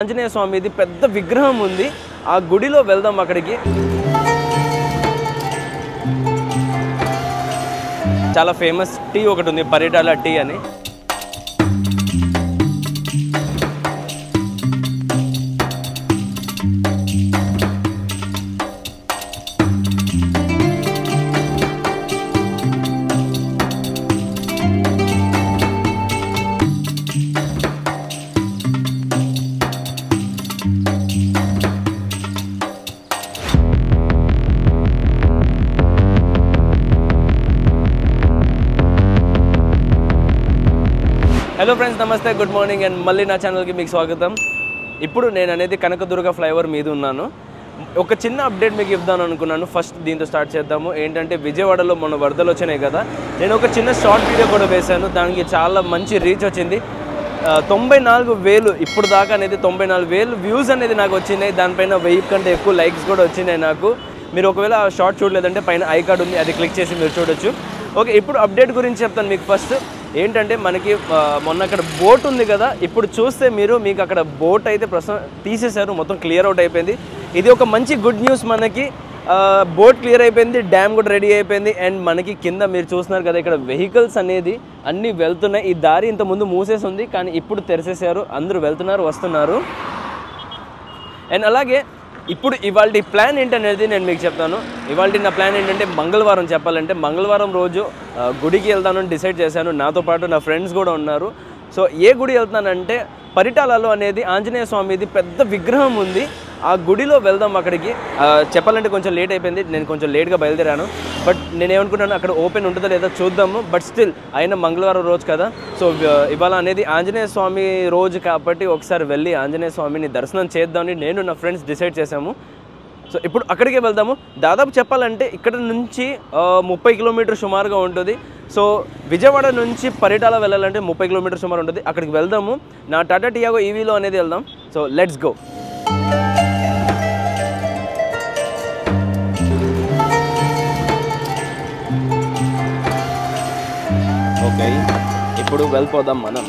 ఆంజనేయ స్వామిది పెద్ద విగ్రహం ఉంది. ఆ గుడిలో వెళ్దాం అక్కడికి. చాలా ఫేమస్ టీ ఒకటి ఉంది, పరిటాల టీ అని. హలో ఫ్రెండ్స్, నమస్తే, గుడ్ మార్నింగ్ అండ్ మళ్ళీ నా ఛానల్కి మీకు స్వాగతం. ఇప్పుడు నేను అనేది కనకదుర్గ ఫ్లైఓవర్ మీద ఉన్నాను. ఒక చిన్న అప్డేట్ మీకు ఇద్దాను అనుకున్నాను. ఫస్ట్ దీంతో స్టార్ట్ చేద్దాము. ఏంటంటే విజయవాడలో మొన్న వరదలు వచ్చినాయి కదా, నేను ఒక చిన్న షార్ట్ వీడియో కూడా వేశాను. దానికి చాలా మంచి రీచ్ వచ్చింది. 94,000 ఇప్పుడు దాకా అనేది 94,000 వ్యూస్ అనేది నాకు వచ్చినాయి. దానిపైన 1000 కంటే ఎక్కువ లైక్స్ కూడా వచ్చినాయి నాకు. మీరు ఒకవేళ ఆ షార్ట్ చూడలేదంటే పైన ఐ కార్డ్ ఉంది, అది క్లిక్ చేసి మీరు చూడొచ్చు. ఓకే, ఇప్పుడు అప్డేట్ గురించి చెప్తాను మీకు. ఫస్ట్ ఏంటంటే మనకి మొన్న అక్కడ బోట్ ఉంది కదా, ఇప్పుడు చూస్తే మీకు అక్కడ బోట్ అయితే ప్రస్తుతం తీసేశారు, మొత్తం క్లియర్ అవుట్ అయిపోయింది. ఇది ఒక మంచి గుడ్ న్యూస్ మనకి. బోట్ క్లియర్ అయిపోయింది, డ్యామ్ కూడా రెడీ అయిపోయింది. అండ్ మనకి కింద మీరు చూస్తున్నారు కదా, ఇక్కడ వెహికల్స్ అనేది అన్నీ వెళ్తున్నాయి. ఈ దారి ఇంతకుముందు మూసేసి ఉంది, కానీ ఇప్పుడు తెరిచేశారు, అందరూ వెళ్తున్నారు, వస్తున్నారు. అండ్ అలాగే ఇప్పుడు ఇవాళ ప్లాన్ ఏంటనేది నేను మీకు చెప్తాను. ఇవాళ నా ప్లాన్ ఏంటంటే మంగళవారం, చెప్పాలంటే మంగళవారం రోజు గుడికి వెళ్తానని డిసైడ్ చేశాను. నాతో పాటు నా ఫ్రెండ్స్ కూడా ఉన్నారు. సో ఏ గుడి వెళ్తానంటే పరిటాలలో అనేది ఆంజనేయ స్వామిది పెద్ద విగ్రహం ఉంది. ఆ గుడిలో వెళ్దాం అక్కడికి. చెప్పాలంటే కొంచెం లేట్ అయిపోయింది, నేను కొంచెం లేట్గా బయలుదేరాను. బట్ నేనేమనుకున్నాను, అక్కడ ఓపెన్ ఉంటుందో లేదో చూద్దాము. బట్ స్టిల్ అయినా మంగళవారం రోజు కదా, సో ఇవాళ అనేది ఆంజనేయ స్వామి రోజు కాబట్టి ఒకసారి వెళ్ళి ఆంజనేయ స్వామిని దర్శనం చేద్దామని నేను నా ఫ్రెండ్స్ డిసైడ్ చేశాము. సో ఇప్పుడు అక్కడికే వెళ్దాము. దాదాపు చెప్పాలంటే ఇక్కడ నుంచి 30 కిలోమీటర్ సుమారుగా ఉంటుంది. సో విజయవాడ నుంచి పరిటాల వెళ్ళాలంటే 30 కిలోమీటర్ సుమారు ఉంటుంది. అక్కడికి వెళ్దాము. నా టాటా టియాగో ఈవీలో అనేది వెళ్దాం. So let's go. ఓకే, ఇప్పుడు వెళ్ళిపోదాం మనం.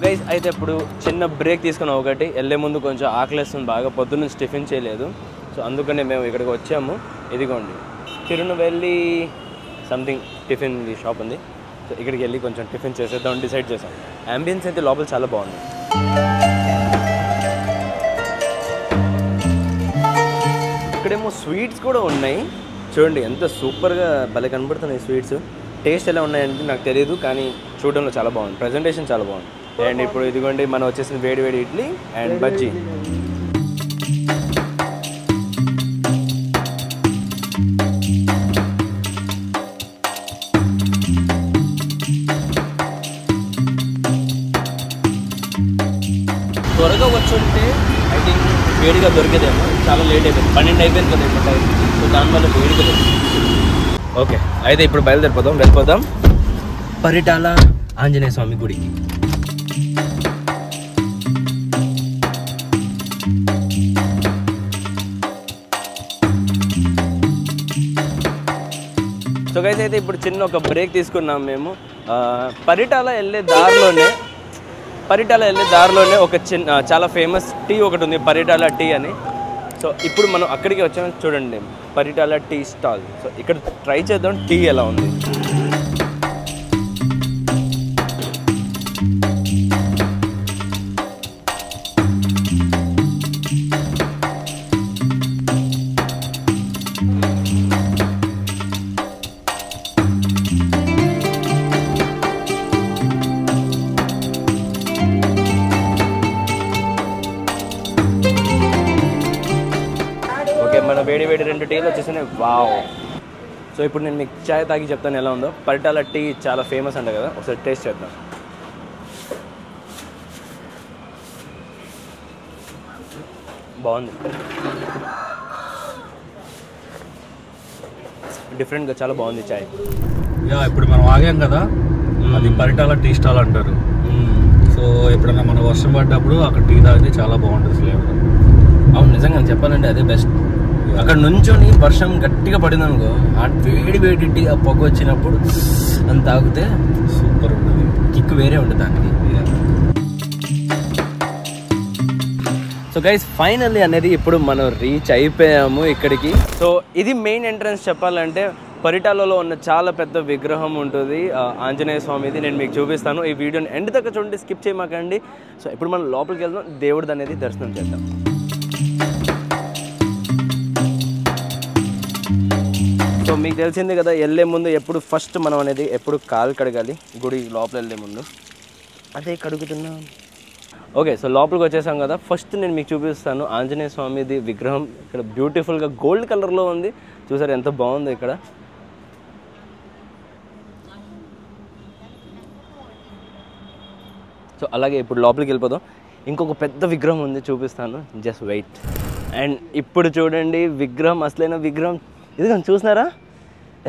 గైస్ అయితే ఇప్పుడు చిన్న బ్రేక్ తీసుకున్నాం. ఒకటి వెళ్ళే ముందు కొంచెం ఆకలిస్తుంది బాగా, పొద్దున్న టిఫిన్ చేయలేదు. సో అందుకనే మేము ఇక్కడికి వచ్చాము. ఇదిగోండి, తిరునెల్వేలి సంథింగ్ టిఫిన్ షాప్ ఉంది. సో ఇక్కడికి వెళ్ళి కొంచెం టిఫిన్ చేసేద్దామని డిసైడ్ చేసాం. అంబియన్స్ అయితే లోపల చాలా బాగుంది. ఇక్కడేమో స్వీట్స్ కూడా ఉన్నాయి. చూడండి ఎంత సూపర్గా భలే కనబడుతున్నాయి స్వీట్స్. టేస్ట్ ఎలా ఉన్నాయంటే నాకు తెలియదు, కానీ చూడడంలో చాలా బాగుంది, ప్రజెంటేషన్ చాలా బాగుంది. అండ్ ఇప్పుడు ఇదిగోండి మనం వచ్చేసిన వేడి వేడి ఇడ్లీ అండ్ బజ్జీ. త్వరగా వచ్చుంటే ఐ థింక్ వేడిగా దొరికేదేమో. చాలా లేట్ అయిపోయింది, 12 అయిపోయింది కదా ఇప్పుడు టైం. సో దానివల్ల వేడిగా దొరికింది. ఓకే, అయితే ఇప్పుడు వెళ్ళిపోదాం పరిటాల ఆంజనేయ స్వామి గుడికి. సో గైస్ అయితే ఇప్పుడు చిన్న ఒక బ్రేక్ తీసుకున్నాం మేము. పరిటాల వెళ్ళే దారిలోనే ఒక చిన్న చాలా ఫేమస్ టీ ఒకటి ఉంది, పరిటాల టీ అని. సో ఇప్పుడు మనం అక్కడికి వచ్చాము. చూడండి, పరిటాల టీ స్టాల్. సో ఇక్కడ ట్రై చేద్దాం టీ ఎలా ఉంది. మన వేడి 2 టీలు వచ్చేసినాయి. వావ్. సో ఇప్పుడు నేను మీకు చాయ్ తాగి చెప్తాను ఎలా ఉందో. పరిటాల టీ చాలా ఫేమస్ అంట కదా, ఒకసారి టేస్ట్ చేద్దాం. బాగుంది, డిఫరెంట్గా చాలా బాగుంది చాయ్. ఇప్పుడు మనం ఆగాం కదా, అది పరిటాల టీ స్టాల్ అంటారు. సో ఎప్పుడైనా మన వర్షం పడ్డప్పుడు అక్కడ టీ తాగితే చాలా బాగుంటుంది ఫ్లేవర్. అవును, నిజంగా చెప్పాలంటే అదే బెస్ట్. అక్కడ నుంచొని వర్షం గట్టిగా పడింది అనుకో, ఆ వేడి ఆ పొగ వచ్చినప్పుడు అంత తాగితే సూపర్ ఉంటుంది, కిక్ వేరే ఉంటుంది దానికి. సో గైస్ ఫైనల్లీ అనేది ఇప్పుడు మనం రీచ్ అయిపోయాము ఇక్కడికి. సో ఇది మెయిన్ ఎంట్రన్స్ చెప్పాలంటే. పరిటాలలో ఉన్న చాలా పెద్ద విగ్రహం ఉంటుంది ఆంజనేయ స్వామిది. నేను మీకు చూపిస్తాను. ఈ వీడియోని ఎండ్ దాకా చూడండి, స్కిప్ చేయమాకండి. సో ఇప్పుడు మనం లోపలికి వెళ్దాం, దేవుడిది అనేది దర్శనం చేద్దాం. సో మీకు తెలిసింది కదా, వెళ్ళే ముందు ఎప్పుడు ఫస్ట్ మనం అనేది ఎప్పుడు కాలు కడగాలి గుడి లోపల వెళ్ళే ముందు. అదే కడుగుతున్నాం. ఓకే, సో లోపలికి వచ్చేసాం కదా. ఫస్ట్ నేను మీకు చూపిస్తాను ఆంజనేయ స్వామిది విగ్రహం. ఇక్కడ బ్యూటిఫుల్గా గోల్డ్ కలర్లో ఉంది, చూసారు ఎంత బాగుంది ఇక్కడ. సో అలాగే ఇప్పుడు లోపలికి వెళ్ళిపోదాం. ఇంకొక పెద్ద విగ్రహం ఉంది, చూపిస్తాను, జస్ట్ వెయిట్. అండ్ ఇప్పుడు చూడండి విగ్రహం, అసలైన విగ్రహం. ఇది చూసినారా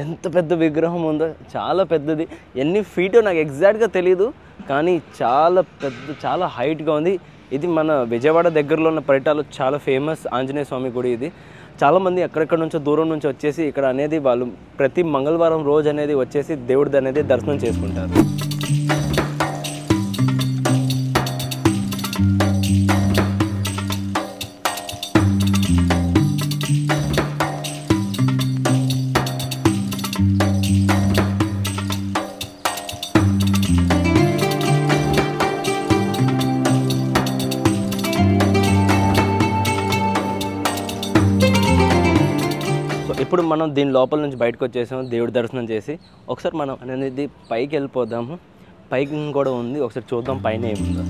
ఎంత పెద్ద విగ్రహం ఉందో, చాలా పెద్దది. ఎన్ని ఫీటో నాకు ఎగ్జాక్ట్గా తెలీదు, కానీ చాలా పెద్ద, చాలా హైట్గా ఉంది. ఇది మన విజయవాడ దగ్గరలో ఉన్న పరిటాలో చాలా ఫేమస్ ఆంజనేయ స్వామి గుడి ఇది. చాలామంది ఎక్కడెక్కడ నుంచో దూరం నుంచి వచ్చేసి ఇక్కడ అనేది వాళ్ళు ప్రతి మంగళవారం రోజు అనేది వచ్చేసి దేవుడిది అనేది దర్శనం చేసుకుంటారు. ఇప్పుడు మనం దీని లోపల నుంచి బయటకు వచ్చేసాము, దేవుడి దర్శనం చేసి. ఒకసారి మనం అనేది పైకి వెళ్ళిపోదాము. పైకి కూడా ఉంది, ఒకసారి చూద్దాం పైన ఏముందో.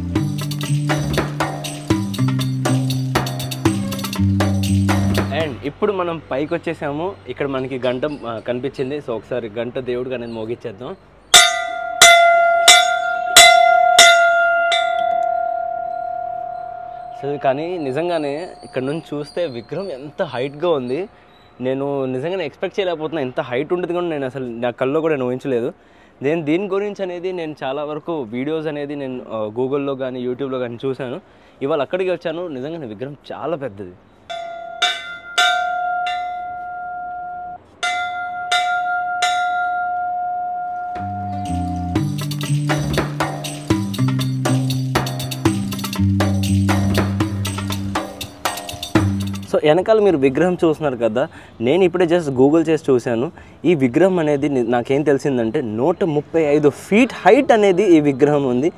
అండ్ ఇప్పుడు మనం పైకి వచ్చేసాము. ఇక్కడ మనకి గంట కనిపించింది. సో ఒకసారి గంట దేవుడికి అనేది మోగించేద్దాం. సో కానీ నిజంగానే ఇక్కడ నుంచి చూస్తే విగ్రహం ఎంత హైట్గా ఉంది. నేను నిజంగానే ఎక్స్పెక్ట్ చేయలేకపోతున్నా, ఎంత హైట్ ఉంటుంది కూడా నేను అసలు నా కల్లో కూడా ఊహించలేదు. నేను దీని గురించి అనేది నేను చాలా వరకు వీడియోస్ అనేది నేను గూగుల్లో కానీ యూట్యూబ్లో కానీ చూశాను. ఇవాళ అక్కడికి వచ్చాను, నిజంగానే విగ్రహం చాలా పెద్దది. సో వెనకాల మీరు విగ్రహం చూస్తున్నారు కదా, నేను ఇప్పుడే జస్ట్ గూగుల్ చేసి చూశాను. ఈ విగ్రహం అనేది నాకేం తెలిసిందంటే 135 ఫీట్ హైట్ అనేది ఈ విగ్రహం ఉంది.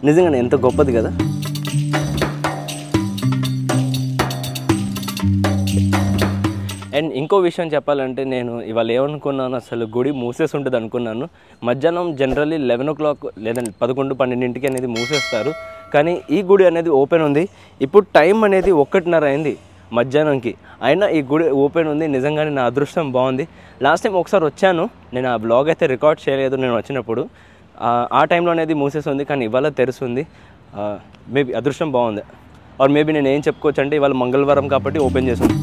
నిజంగానే ఎంత గొప్పది కదా. అండ్ ఇంకో విషయం చెప్పాలంటే, నేను ఇవాళ ఏమనుకున్నాను, అసలు గుడి మూసేసి ఉంటుంది అనుకున్నాను. మధ్యాహ్నం జనరల్లీ 11 o'clock లేదా 11-12 అనేది మూసేస్తారు, కానీ ఈ గుడి అనేది ఓపెన్ ఉంది. ఇప్పుడు టైం అనేది 1:30 అయింది మధ్యాహ్నంకి, అయినా ఈ గుడి ఓపెన్ ఉంది. నిజంగానే నా అదృష్టం బాగుంది. లాస్ట్ టైం ఒకసారి వచ్చాను, నేను ఆ బ్లాగ్ అయితే రికార్డ్ చేయలేదు నేను వచ్చినప్పుడు. ఆ టైంలో అనేది మూసేస్తుంది, కానీ ఇవాళ తెరుస్తుంది. మేబీ అదృష్టం బాగుంది. ఆర్ మేబీ నేను ఏం చెప్పుకోవచ్చు అంటే ఇవాళ మంగళవారం కాబట్టి ఓపెన్ చేసాను.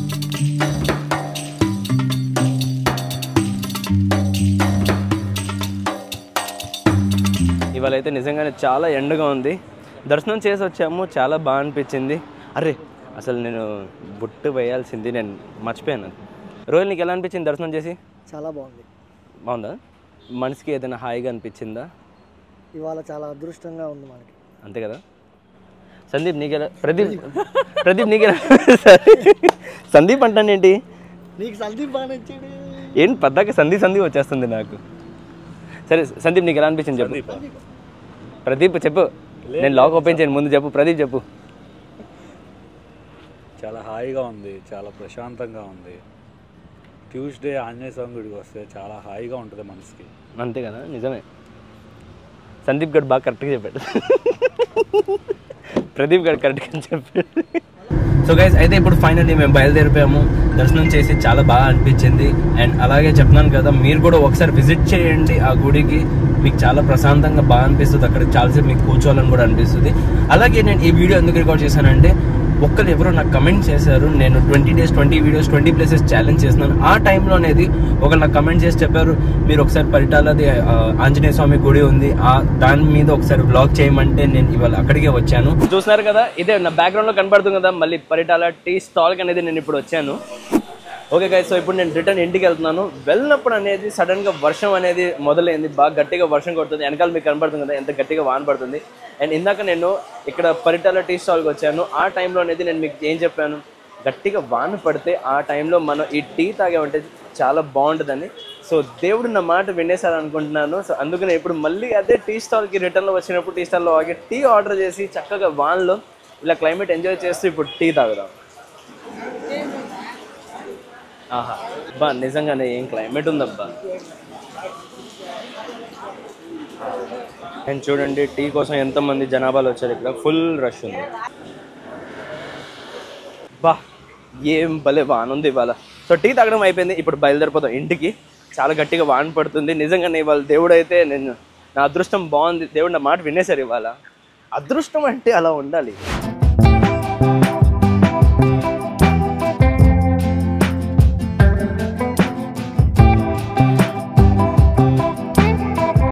ఇవాళ అయితే నిజంగానే చాలా ఎండగా ఉంది. దర్శనం చేసి వచ్చాము, చాలా బాగా అనిపించింది. అరే అసలు నేను బుట్టు వేయాల్సింది, నేను మర్చిపోయాను. రోహిల్, నీకు ఎలా అనిపించింది దర్శనం చేసి? చాలా బాగుంది. బాగుందా? మనసుకి ఏదైనా హాయిగా అనిపించిందా? ఇవాళ చాలా అదృష్టంగా ఉంది మనకి. అంతే కదా. సందీప్ నీకెలా? ప్రదీప్ నీకెలా? సందీప్ అంటానేంటి? నీకు సందీప్ బాగా నచ్చాడు ఏంటి పద్దాక సందీప్ వచ్చేస్తుంది నాకు. సరే సందీప్ నీకు ఎలా అనిపించింది చెప్పు. ప్రదీప్ చెప్పు, నేను లాక్ ఓపెన్ చేయను, ముందు చెప్పు. ప్రదీప్ చెప్పు. చాలా హాయిగా ఉంది, చాలా ప్రశాంతంగా ఉంది. ట్యూస్డే ఆంజనేయ స్వామి గుడికి వస్తే చాలా హాయిగా ఉంటుంది మనసుకి. అంతే కదా, నిజమే. సందీప్ గడ్ బాగా కరెక్ట్గా చెప్పాడు. ప్రదీప్ గడ్ కరెక్ట్గా చెప్పాడు. సో గైస్ అయితే ఇప్పుడు ఫైనల్లీ మేము బయలుదేరిపోయాము. దర్శనం చేసి చాలా బాగా అనిపించింది. అండ్ అలాగే చెప్తున్నాను కదా, మీరు కూడా ఒకసారి విజిట్ చేయండి ఆ గుడికి. మీకు చాలా ప్రశాంతంగా బాగా అనిపిస్తుంది. అక్కడ చాలాసేపు మీకు కూర్చోవాలని కూడా అనిపిస్తుంది. అలాగే నేను ఈ వీడియో ఎందుకు రికార్డ్ చేశానంటే, ఒక్కరు ఎవరో నాకు కమెంట్ చేశారు, నేను 20 days 20 videos 20 places ఛాలెంజ్ చేస్తున్నాను. ఆ టైంలో అనేది ఒకరు నాకు కమెంట్ చేసి చెప్పారు, మీరు ఒకసారి పరిటాలది ఆంజనేయ స్వామి గుడి ఉంది, దాని మీద ఒకసారి బ్లాగ్ చేయమంటే నేను ఇవాళ అక్కడికే వచ్చాను. చూస్తున్నారు కదా, ఇదే నా బ్యాక్గ్రౌండ్లో కనపడుతుంది కదా, మళ్ళీ పరిటాల టీ స్టాల్కి అనేది నేను ఇప్పుడు వచ్చాను. ఓకే గైస్, సో ఇప్పుడు నేను రిటర్న్ ఇంటికి వెళ్తున్నాను. వెళ్ళినప్పుడు అనేది సడన్గా వర్షం అనేది మొదలైంది. బాగా గట్టిగా వర్షం కొడుతుంది. వెనకాల మీకు కనబడుతుంది కదా ఎంత గట్టిగా వాన పడుతుంది. అండ్ ఇందాక నేను ఇక్కడ పరిటాల టీ స్టాల్కి వచ్చాను. ఆ టైంలో అనేది నేను మీకు ఏం చెప్పాను, గట్టిగా వాన పడితే ఆ టైంలో మనం ఈ టీ తాగామంటే చాలా బాగుంటుందని. సో దేవుడు నా మాట వినేసారనుకుంటున్నాను. సో అందుకని ఇప్పుడు మళ్ళీ అదే టీ స్టాల్కి రిటర్న్లో వచ్చినప్పుడు టీ స్టాల్లో ఆగి టీ ఆర్డర్ చేసి చక్కగా వానలో ఇలా క్లైమేట్ ఎంజాయ్ చేస్తూ ఇప్పుడు టీ తాగుదాం. ఆహా బా, నిజంగానే ఏం క్లైమేట్ ఉందబ్బా. అండ్ చూడండి టీ కోసం ఎంతమంది జనాభాలు వచ్చారు. ఇక్కడ ఫుల్ రష్ ఉంది. బా ఏం భలే వాన ఉంది ఇవాళ. సో టీ తాగడం అయిపోయింది. ఇప్పుడు బయలుదేరిపోతాం ఇంటికి. చాలా గట్టిగా వాన పడుతుంది. నిజంగానే ఇవాళ దేవుడు అయితే నా అదృష్టం బాగుంది. దేవుడు నా మాట వినేశారు ఇవాళ. అదృష్టం అంటే అలా ఉండాలి.